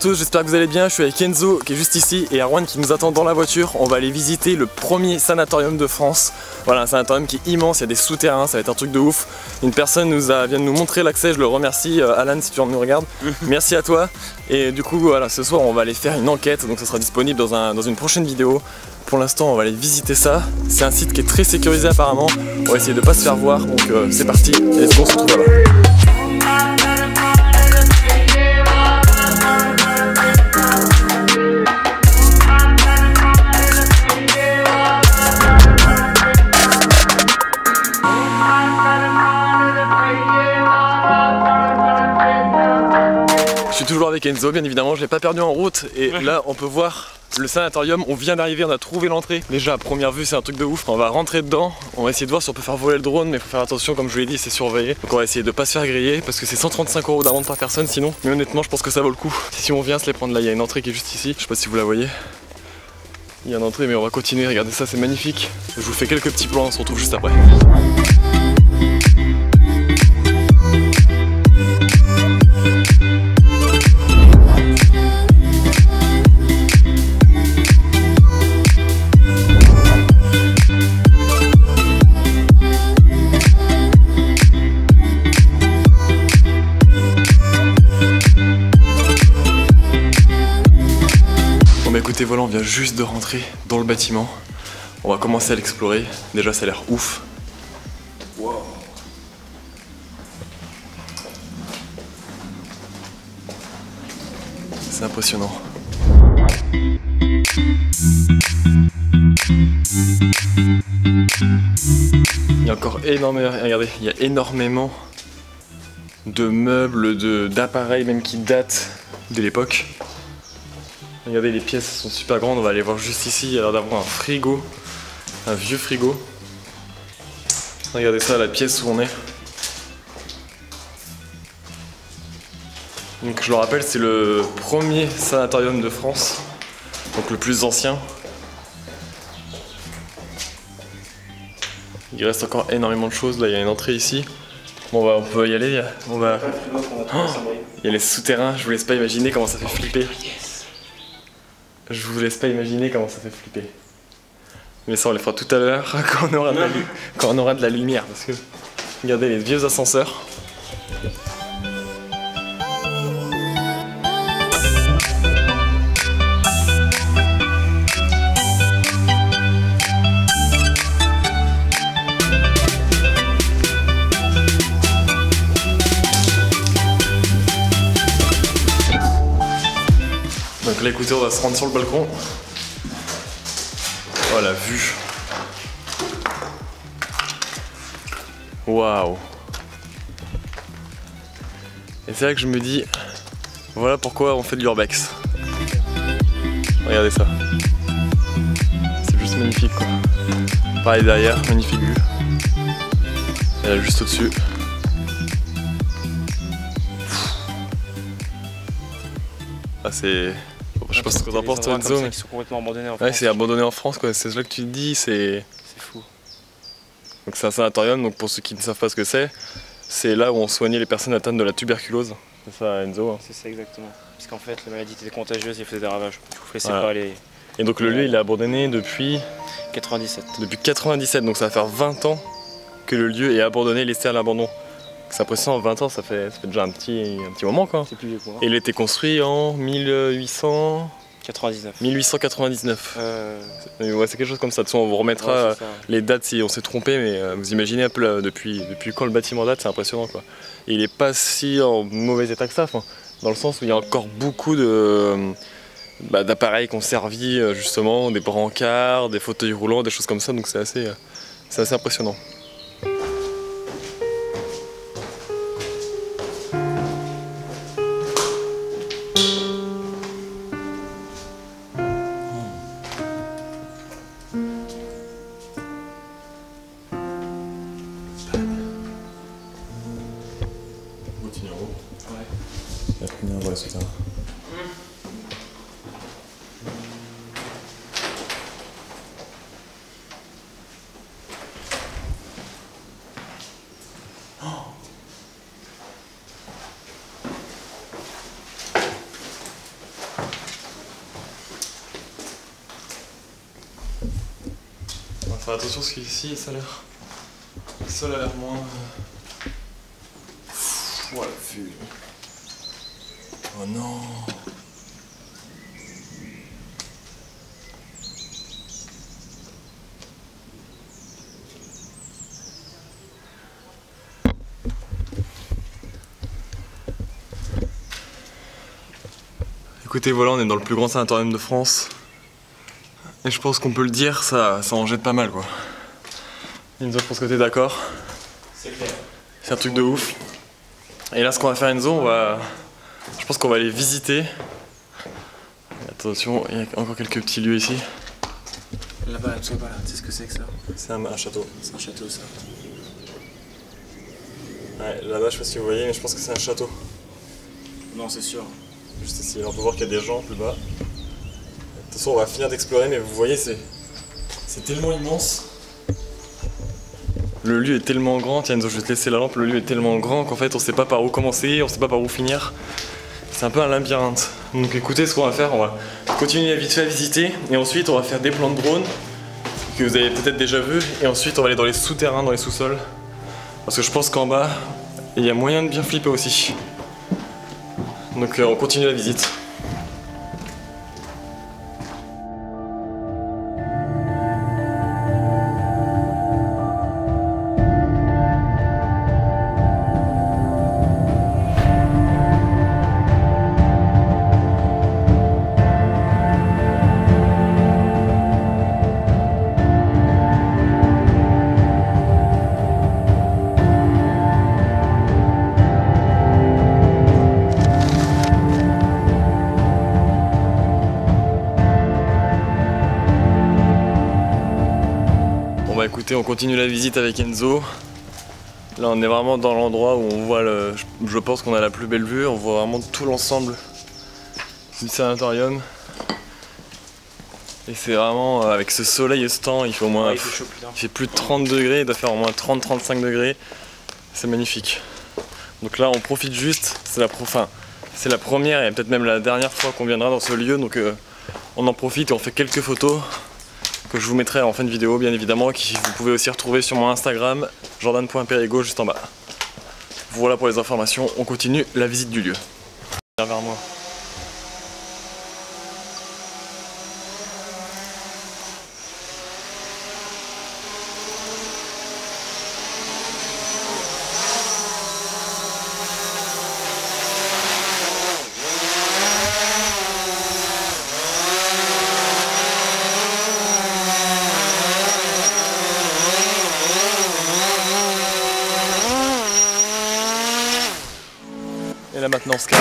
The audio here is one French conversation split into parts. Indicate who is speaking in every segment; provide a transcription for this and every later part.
Speaker 1: à tous, j'espère que vous allez bien. Je suis avec Enzo qui est juste ici et Erwan qui nous attend dans la voiture. On va aller visiter le premier sanatorium de France. Voilà, un sanatorium qui est immense, il y a des souterrains, ça va être un truc de ouf. Une personne vient de nous montrer l'accès, je le remercie. Alan, si tu nous regardes, merci à toi. Et du coup, voilà, ce soir on va aller faire une enquête, donc ça sera disponible dans une prochaine vidéo. Pour l'instant, on va aller visiter ça. C'est un site qui est très sécurisé apparemment. On va essayer de pas se faire voir, donc c'est parti. Et let's go, on se retrouve là-bas. Je suis toujours avec Enzo, bien évidemment, je l'ai pas perdu en route. Et là, on peut voir le sanatorium, on vient d'arriver, on a trouvé l'entrée. Déjà à première vue c'est un truc de ouf, on va rentrer dedans, on va essayer de voir si on peut faire voler le drone, mais il faut faire attention, comme je vous l'ai dit, c'est surveillé. Donc on va essayer de pas se faire griller parce que c'est 135 € d'amende par personne sinon. Mais honnêtement je pense que ça vaut le coup. Si on vient se les prendre là, il y a une entrée qui est juste ici, je sais pas si vous la voyez. Il y a une entrée mais on va continuer, regardez ça, c'est magnifique. Je vous fais quelques petits plans, on se retrouve juste après. Écoutez, voilà, on vient juste de rentrer dans le bâtiment. On va commencer à l'explorer. Déjà, ça a l'air ouf. Wow. C'est impressionnant. Il y a encore énormément, regardez, il y a énormément de meubles, d'appareils même qui datent de l'époque. Regardez, les pièces sont super grandes, on va aller voir juste ici, il y a l'air d'avoir un frigo, un vieux frigo. Regardez ça, la pièce où on est. Donc je le rappelle, c'est le premier sanatorium de France, donc le plus ancien. Il reste encore énormément de choses, là il y a une entrée ici. Bon on peut y aller, il y a les souterrains, je vous laisse pas imaginer comment ça fait flipper. Je vous laisse pas imaginer comment ça fait flipper. Mais ça on les fera tout à l'heure quand on aura de la lumière. Parce que regardez les vieux ascenseurs. Donc là écoutez, on va se rendre sur le balcon. Oh la vue. Waouh. Et c'est là que je me dis, voilà pourquoi on fait de l'urbex. Regardez ça. C'est juste magnifique quoi. Pareil derrière, magnifique vue. Et là juste au-dessus. Ah c'est... Je sais pas ce que t'en penses toi Enzo, mais...
Speaker 2: Qui sont complètement abandonnés en France.
Speaker 1: Ouais, c'est abandonné en France quoi, c'est là que tu te dis, c'est
Speaker 2: fou.
Speaker 1: Donc c'est un sanatorium, donc pour ceux qui ne savent pas ce que c'est là où on soignait les personnes atteintes de la tuberculose. C'est ça Enzo hein.
Speaker 2: C'est ça exactement. Parce qu'en fait la maladie était contagieuse et faisait des ravages. Du coup, il
Speaker 1: voilà.
Speaker 2: pas les...
Speaker 1: Et donc le lieu il est abandonné depuis
Speaker 2: 97. Depuis
Speaker 1: 97, donc ça va faire 20 ans que le lieu est abandonné, laissé à l'abandon. C'est impressionnant, 20 ans ça fait déjà un petit moment quoi.
Speaker 2: C'est plus vieux quoi.
Speaker 1: Et il a été construit en 1899. 1899. Ouais, c'est quelque chose comme ça. De toute façon, on vous remettra les dates si on s'est trompé, mais vous imaginez un peu là, depuis quand le bâtiment date, c'est impressionnant quoi. Et il est pas si en mauvais état que ça, dans le sens où il y a encore beaucoup d'appareils qui ont servi justement, des brancards, des fauteuils roulants, des choses comme ça, donc c'est assez impressionnant. La première voie sur terrain. faire attention parce qu'ici ça a l'air. Le sol a l'air moins. Oh la vue. Oh non. Écoutez, voilà, on est dans le plus grand sanatorium de France. Et je pense qu'on peut le dire, ça en jette pas mal quoi. Enzo, je pense que t'es d'accord.
Speaker 2: C'est clair.
Speaker 1: C'est un truc de ouf. Et là, ce qu'on va faire, Enzo, je pense qu'on va aller visiter. Attention, il y a encore quelques petits lieux ici.
Speaker 2: Là-bas, tu sais pas là, tu sais ce que c'est que ça?
Speaker 1: C'est un château.
Speaker 2: C'est un château ça.
Speaker 1: Ouais, là-bas, je sais pas si vous voyez, mais je pense que c'est un château.
Speaker 2: Non, c'est sûr.
Speaker 1: Juste ici, on peut voir qu'il y a des gens plus bas. De toute façon, on va finir d'explorer, mais vous voyez, c'est tellement immense. Le lieu est tellement grand, tiens Enzo, je vais te laisser la lampe, le lieu est tellement grand qu'en fait on sait pas par où commencer, on sait pas par où finir. C'est un peu un labyrinthe. Donc écoutez, ce qu'on va faire, on va continuer vite fait à visiter et ensuite on va faire des plans de drone que vous avez peut-être déjà vu et ensuite on va aller dans les souterrains, dans les sous-sols. Parce que je pense qu'en bas, il y a moyen de bien flipper aussi. Donc on continue la visite. Bah écoutez, on continue la visite avec Enzo. Là on est vraiment dans l'endroit où on voit je pense qu'on a la plus belle vue, on voit vraiment tout l'ensemble du sanatorium. Et c'est vraiment avec ce soleil et ce temps, il fait au moins.
Speaker 2: Il fait chaud, putain.
Speaker 1: Il fait plus de 30 degrés, il doit faire au moins 30-35 degrés. C'est magnifique. Donc là on profite juste, c'est la première et peut-être même la dernière fois qu'on viendra dans ce lieu, donc on en profite et on fait quelques photos que je vous mettrai en fin de vidéo bien évidemment, qui vous pouvez aussi retrouver sur mon Instagram, jordan.perigo juste en bas. Voilà pour les informations, on continue la visite du lieu. Viens vers moi. Et là maintenant on se casse.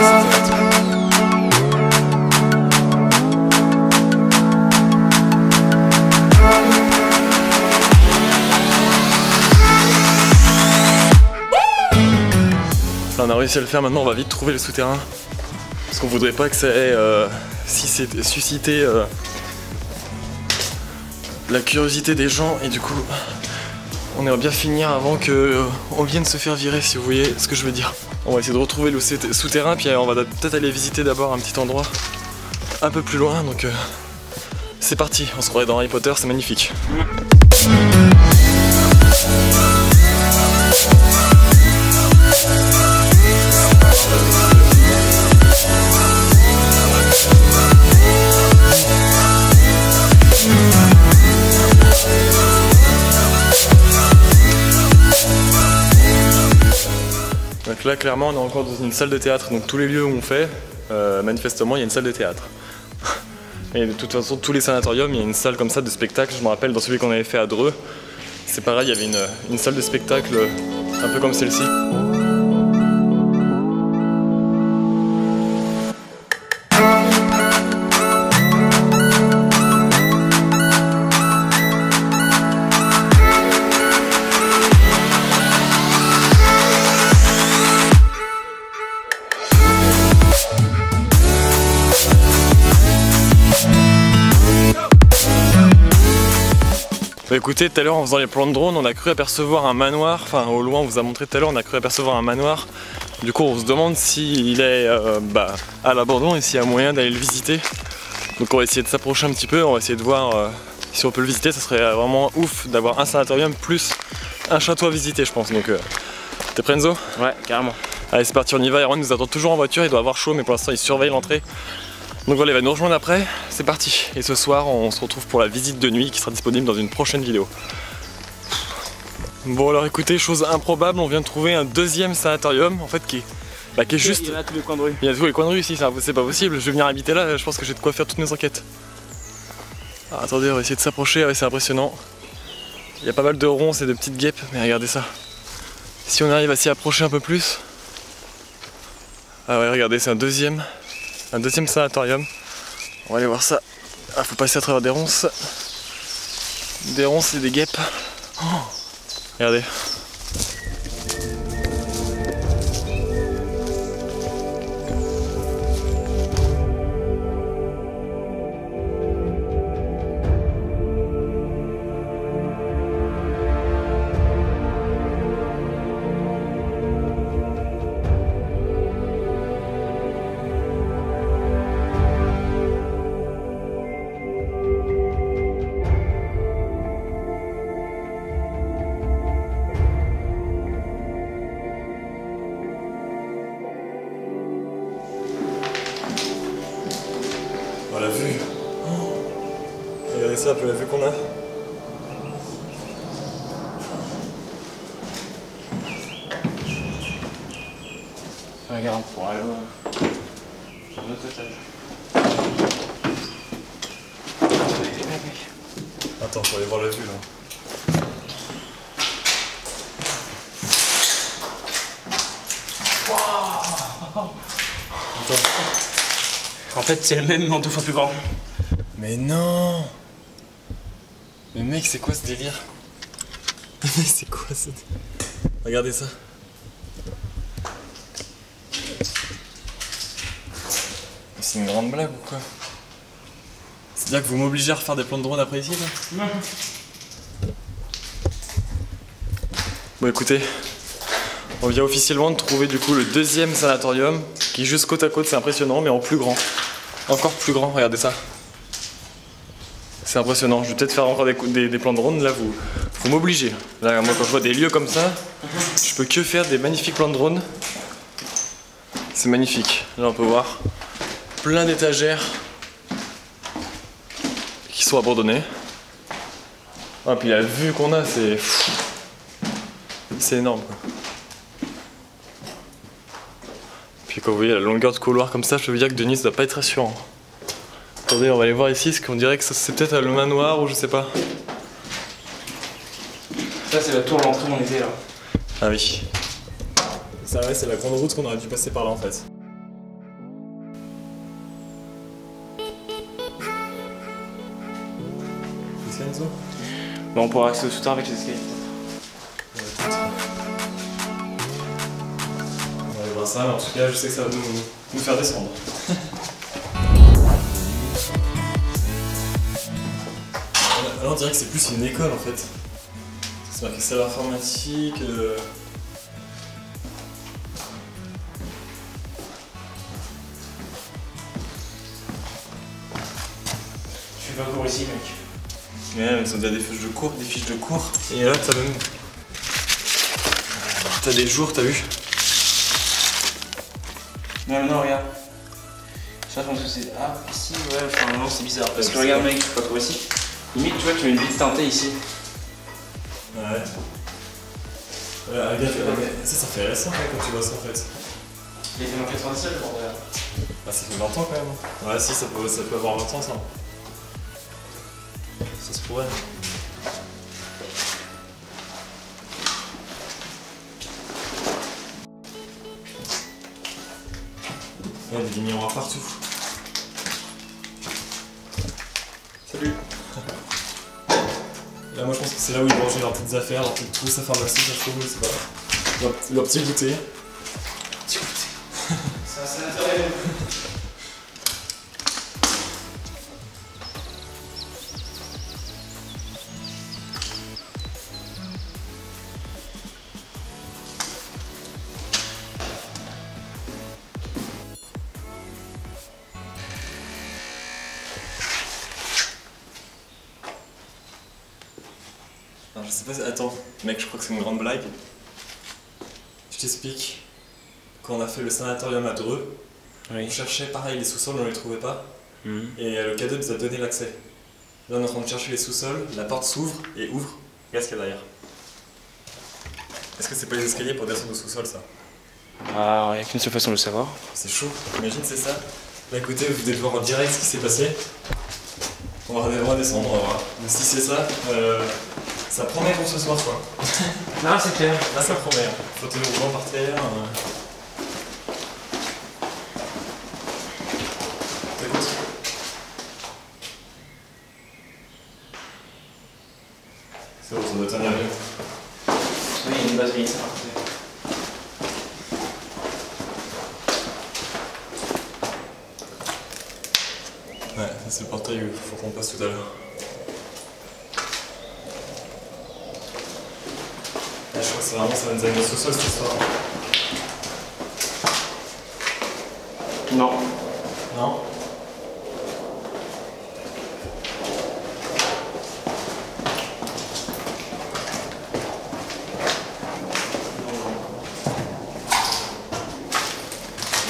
Speaker 1: Là, on a réussi à le faire, maintenant on va vite trouver le souterrain. Parce qu'on voudrait pas que ça ait suscité la curiosité des gens et du coup on aimerait bien finir avant qu'on vienne se faire virer, si vous voyez ce que je veux dire. On va essayer de retrouver le souterrain, puis on va peut-être aller visiter d'abord un petit endroit un peu plus loin, donc c'est parti, on se croirait dans Harry Potter, c'est magnifique. Donc là clairement on est encore dans une salle de théâtre, donc tous les lieux où on fait, manifestement il y a une salle de théâtre. Et de toute façon tous les sanatoriums il y a une salle comme ça de spectacle, je me rappelle dans celui qu'on avait fait à Dreux, c'est pareil, il y avait une salle de spectacle un peu comme celle-ci. Bah écoutez, tout à l'heure en faisant les plans de drone, on a cru apercevoir un manoir, enfin au loin on vous a montré tout à l'heure, on a cru apercevoir un manoir. Du coup on se demande s'il est à l'abandon et s'il y a moyen d'aller le visiter. Donc on va essayer de s'approcher un petit peu, on va essayer de voir Si on peut le visiter, ça serait vraiment ouf d'avoir un sanatorium plus un château à visiter, je pense. Donc t'es prêt, Enzo?
Speaker 2: Ouais, carrément.
Speaker 1: Allez, c'est parti, on y va. Erwan nous attend toujours en voiture, il doit avoir chaud, mais pour l'instant il surveille l'entrée. Donc voilà, il va nous rejoindre après, c'est parti. Et ce soir, on se retrouve pour la visite de nuit qui sera disponible dans une prochaine vidéo. Bon alors écoutez, chose improbable, on vient de trouver un deuxième sanatorium en fait qui est juste...
Speaker 2: Il y a tous les coins de rue.
Speaker 1: Il y a tous les coins de rue ici, c'est pas possible. Je vais venir habiter là, je pense que j'ai de quoi faire toutes mes enquêtes. Alors, attendez, on va essayer de s'approcher, ouais, c'est impressionnant. Il y a pas mal de ronces et de petites guêpes, mais regardez ça. Si on arrive à s'y approcher un peu plus... Ah ouais, regardez, c'est un deuxième sanatorium. On va aller voir ça. Ah, faut passer à travers des ronces. Des ronces et des guêpes. Oh, regardez. Oh, la vue. Oh, regardez ça, un peu la vue qu'on a.
Speaker 2: Regarde, pour aller sur un autre étage.
Speaker 1: Attends, faut aller voir la vue là.
Speaker 2: En fait, c'est le même, mais en 2 fois plus grand.
Speaker 1: Mais non! Mais mec, c'est quoi ce délire? Mais c'est quoi ce délire? Regardez ça. C'est une grande blague ou quoi? C'est-à-dire que vous m'obligez à refaire des plans de drone après ici là?
Speaker 2: Non.
Speaker 1: Bon écoutez, on vient officiellement de trouver du coup le deuxième sanatorium qui est juste côte à côte, c'est impressionnant mais en plus grand. Encore plus grand, regardez ça. C'est impressionnant, je vais peut-être faire encore des plans de drone, là vous m'obligez. Là moi quand je vois des lieux comme ça, je peux que faire des magnifiques plans de drone. C'est magnifique, là on peut voir plein d'étagères qui sont abandonnées. Ah puis la vue qu'on a c'est énorme quoi. Puis quand vous voyez la longueur de couloir comme ça, je peux vous dire que Denis doit pas être rassurant. Attendez, on va aller voir ici, parce qu'on dirait que c'est peut-être le manoir ou je sais pas.
Speaker 2: Ça, c'est la tour l'entrée où on était là.
Speaker 1: Ah oui. Ça ouais, c'est la grande route qu'on aurait dû passer par là en fait. Qu'est-ce qu'il y a, Enzo ?
Speaker 2: Bon, on pourra accéder au souterrain avec les escaliers.
Speaker 1: On va aller voir ça, mais en tout cas, je sais que ça va nous faire descendre. Là, on dirait que c'est plus une école en fait. C'est marqué salle informatique. Je
Speaker 2: suis pas court ici, mec.
Speaker 1: Ouais, mais ça doit des fiches de cours. Et là, t'as même. T'as des jours, t'as vu?
Speaker 2: Non, non, regarde. Ça, je pense que c'est. Ah, ici, ouais, enfin, non, c'est bizarre. Parce que regarde, mec, je suis pas court ici. Limite, tu vois, tu mets une vitre teintée ici.
Speaker 1: Ouais. Ouais, regarde, ça fait récent quand tu vois ça en fait.
Speaker 2: Il était en 97 le bordel.
Speaker 1: Ah, ça fait 20 ans quand même. Ouais, si, ça peut avoir 20 ans ça. Ça se pourrait. Ouais, il y a des miroirs partout. Salut. Là, moi je pense que c'est là où ils rangeaient leurs petites affaires, leurs petites trousses à pharmacie, ça je trouve, c'est pas. Leur petit goûter.
Speaker 2: C'est un sanatorium.
Speaker 1: je sais pas, attends, mec, je crois que c'est une grande blague. Je t'explique. Quand on a fait le sanatorium à Dreux, on cherchait pareil les sous-sols, on les trouvait pas. Et le cadeau nous a donné l'accès. Là on est en train de chercher les sous-sols, la porte s'ouvre et ouvre. Regarde ce qu'il y a derrière. Est-ce que c'est pas les escaliers pour descendre au sous-sol ça?
Speaker 2: Ah, il n'y a qu'une seule façon de le savoir.
Speaker 1: C'est chaud, imagine c'est ça. Là écoutez, vous devez voir en direct ce qui s'est passé. On va redescendre, on va voir. Mais si c'est ça, ça promet pour ce soir quoi.
Speaker 2: Non, c'est clair.
Speaker 1: Là ça promet. Fauteuil roulant par terre. T'écoutes? C'est bon, ça doit tenir mieux.
Speaker 2: Oui, il y a une base vide, ça.
Speaker 1: Ouais, ça c'est le portail où il faut qu'on passe tout à l'heure. Je crois que c'est vraiment ça va nous amener au sous-sol cette histoire.
Speaker 2: Non.
Speaker 1: Non?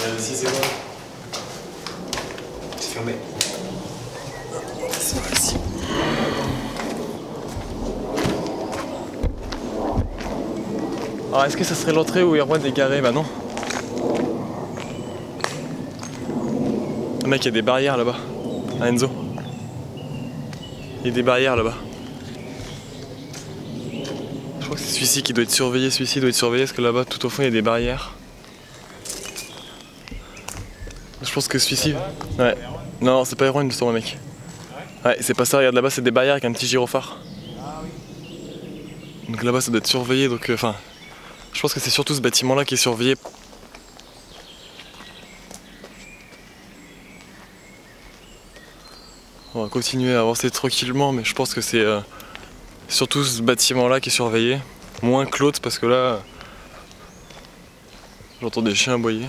Speaker 1: Regarde ici, c'est quoi?
Speaker 2: C'est fermé.
Speaker 1: On va passer par ici. Alors est-ce que ça serait l'entrée où Erwan est garé? Bah non. Mec, il y a des barrières là-bas. À Enzo. Il y a des barrières là-bas. Je crois que c'est celui-ci qui doit être surveillé. Celui-ci doit être surveillé parce que là-bas, tout au fond, il y a des barrières. Je pense que celui-ci. Ouais. Non, c'est pas Erwan justement, mec. Ouais, c'est pas ça. Regarde là-bas, c'est des barrières avec un petit gyrophare. Donc là-bas, ça doit être surveillé. Donc, enfin, je pense que c'est surtout ce bâtiment-là qui est surveillé. On va continuer à avancer tranquillement, mais je pense que c'est surtout ce bâtiment-là qui est surveillé. Moins que l'autre, parce que là, j'entends des chiens aboyer.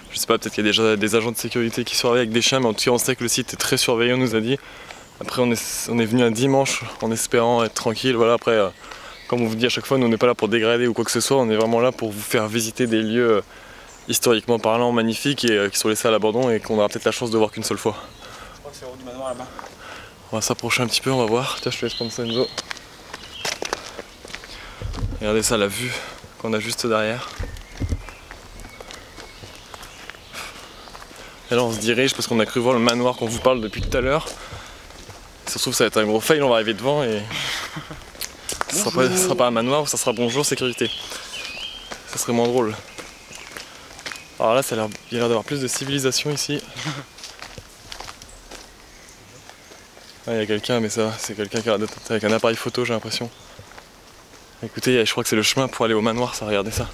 Speaker 1: Je sais pas, peut-être qu'il y a déjà des agents de sécurité qui surveillent avec des chiens, mais en tout cas on sait que le site est très surveillé, on nous a dit. Après on est venu un dimanche en espérant être tranquille. Voilà, après, comme on vous dit à chaque fois, nous on n'est pas là pour dégrader ou quoi que ce soit, on est vraiment là pour vous faire visiter des lieux historiquement parlant magnifiques et qui sont laissés à l'abandon et qu'on aura peut-être la chance de voir qu'une seule fois.
Speaker 2: Je crois que c'est le haut du manoir là-bas.
Speaker 1: On va s'approcher un petit peu, on va voir. Tiens, je te laisse prendre ça, Enzo. Regardez ça, la vue qu'on a juste derrière. Et là on se dirige parce qu'on a cru voir le manoir qu'on vous parle depuis tout à l'heure. Ça se trouve ça va être un gros fail, on va arriver devant et ça sera pas un manoir, ça sera bonjour sécurité. Ça serait moins drôle. Alors là il y a l'air d'avoir plus de civilisation ici. Il y a quelqu'un, mais ça c'est quelqu'un qui a avec un appareil photo, j'ai l'impression. Écoutez, je crois que c'est le chemin pour aller au manoir, ça, regardez ça.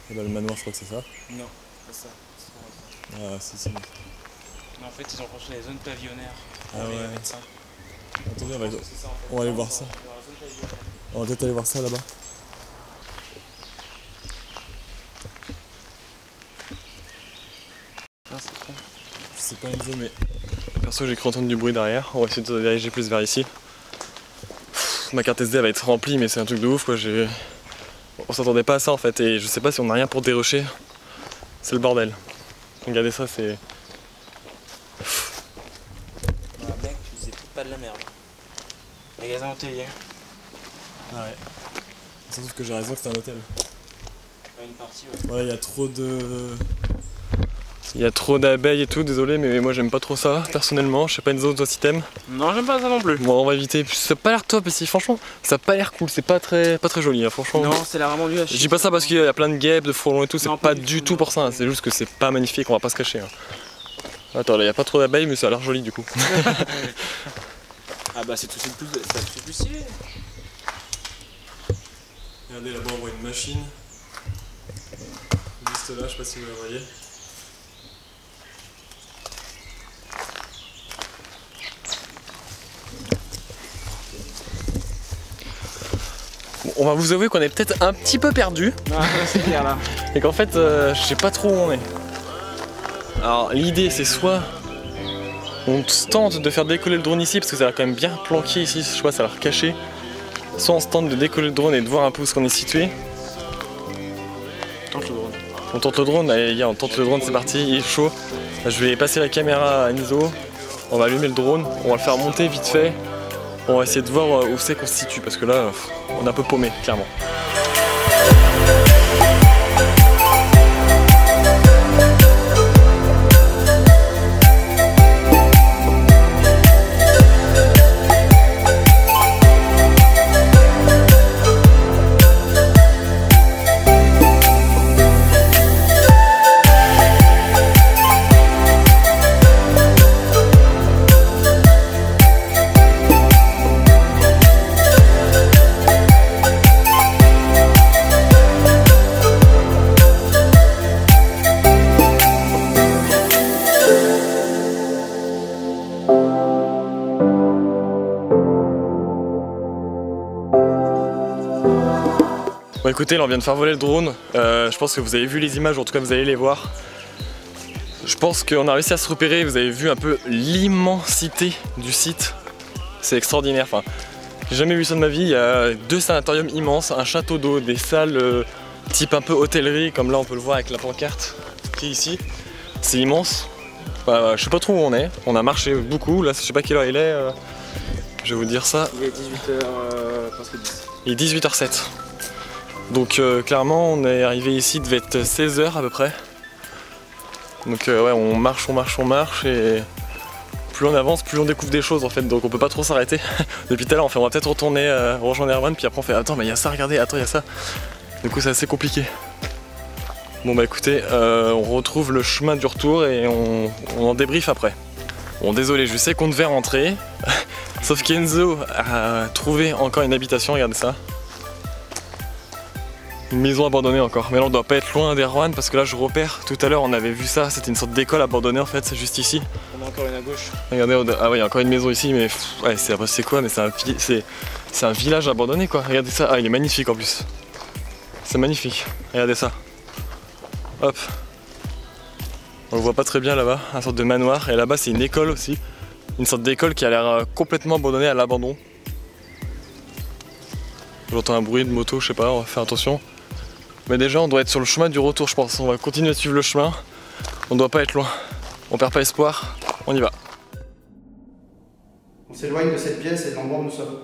Speaker 1: Et bah, le manoir, je crois que c'est ça.
Speaker 2: Non, c'est ça.
Speaker 1: Ah, si.
Speaker 2: Mais en fait, ils ont construit les zones pavillonnaires.
Speaker 1: Ah ouais.
Speaker 2: Les médecins.
Speaker 1: Attendez,
Speaker 2: C'est ça, en fait.
Speaker 1: on va aller voir ça. On va peut-être aller voir ça là-bas. Je sais pas Enzo, mais perso j'ai cru entendre du bruit derrière. On va essayer de se diriger plus vers ici. Ma carte SD elle va être remplie, mais c'est un truc de ouf quoi. On s'attendait pas à ça en fait, et je sais pas si on a rien pour dérocher. C'est le bordel. Regardez ça, c'est.
Speaker 2: Dans la blague, tu faisais pas de la merde. Magasin hôtelier.
Speaker 1: Ah ouais. Ça trouve que j'ai raison que c'est un hôtel.
Speaker 2: Une partie, ouais.
Speaker 1: Ouais, il y a trop de. Il y a trop d'abeilles et tout, désolé, mais moi j'aime pas trop ça, personnellement. Je sais pas Enzo, toi si t'aimes.
Speaker 2: Non, j'aime pas ça non plus.
Speaker 1: Bon, on va éviter. Ça a pas l'air top ici, franchement. Ça a pas l'air cool, c'est pas très joli, hein, franchement.
Speaker 2: Non, c'est là vraiment nul à chier.
Speaker 1: Je dis pas ça parce qu'il y a plein de guêpes, de frelons et tout, c'est
Speaker 2: Non,
Speaker 1: pas du tout pour ça, hein. C'est juste que c'est pas magnifique, on va pas se cacher. Hein. Attends, là y a pas trop d'abeilles, mais ça a l'air joli du coup.
Speaker 2: Ah bah c'est tout plus stylé.
Speaker 1: Regardez là-bas, on voit une machine. Juste là, je sais pas si vous la voyez. On va vous avouer qu'on est peut-être un petit peu perdu.
Speaker 2: Ah, c'est clair là.
Speaker 1: Et qu'en fait, je sais pas trop où on est. Alors l'idée c'est soit on tente de faire décoller le drone ici parce que ça a l'air quand même bien planqué ici, je vois ça a l'air caché. Soit on se tente de décoller le drone et de voir un peu où qu'on est situé.
Speaker 2: Tente le drone.
Speaker 1: On tente le drone, allez on tente le drone, c'est parti, il est chaud. Je vais passer la caméra à Niso, on va allumer le drone, on va le faire monter vite fait. On va essayer de voir où c'est qu'on se situe parce que là on est un peu paumé clairement. Bon écoutez, là on vient de faire voler le drone, je pense que vous avez vu les images, en tout cas vous allez les voir. Je pense qu'on a réussi à se repérer, vous avez vu un peu l'immensité du site. C'est extraordinaire, enfin, j'ai jamais vu ça de ma vie. Il y a 2 sanatoriums immenses, un château d'eau, des salles type un peu hôtellerie, comme là on peut le voir avec la pancarte qui est ici. C'est immense. Je sais pas trop où on est, on a marché beaucoup, là je sais pas quelle heure il est, je vais vous dire ça.
Speaker 2: Il est 18h, presque 10.
Speaker 1: Il est 18h07. Donc clairement on est arrivé ici, il devait être 16h à peu près. Donc ouais on marche et plus on avance, plus on découvre des choses en fait, donc on peut pas trop s'arrêter. Depuis tout à l'heure on va peut-être retourner rejoindre Erwan, puis après on fait attends mais il y a ça, regardez, attends il y a ça. Du coup c'est assez compliqué. Bon bah écoutez, on retrouve le chemin du retour et on en débriefe après. Bon désolé, je sais qu'on devait rentrer, sauf qu'Enzo a trouvé encore une habitation, regardez ça. Une maison abandonnée encore, mais là on doit pas être loin d'Erwan parce que là je repère, tout à l'heure on avait vu ça, c'était une sorte d'école abandonnée en fait, c'est juste ici.
Speaker 2: On a encore une à gauche.
Speaker 1: Regardez, ah ouais il y a encore une maison ici mais ouais, c'est quoi, mais c'est un village abandonné quoi, regardez ça, ah il est magnifique en plus. C'est magnifique, regardez ça. Hop. On le voit pas très bien là-bas, une sorte de manoir, et là-bas c'est une école aussi. Une sorte d'école qui a l'air complètement abandonnée à l'abandon. J'entends un bruit de moto, je sais pas, on va faire attention. Mais déjà on doit être sur le chemin du retour je pense, on va continuer à suivre le chemin. On doit pas être loin, on perd pas espoir, on y va.
Speaker 3: On s'éloigne de cette pièce et de l'endroit où nous sommes.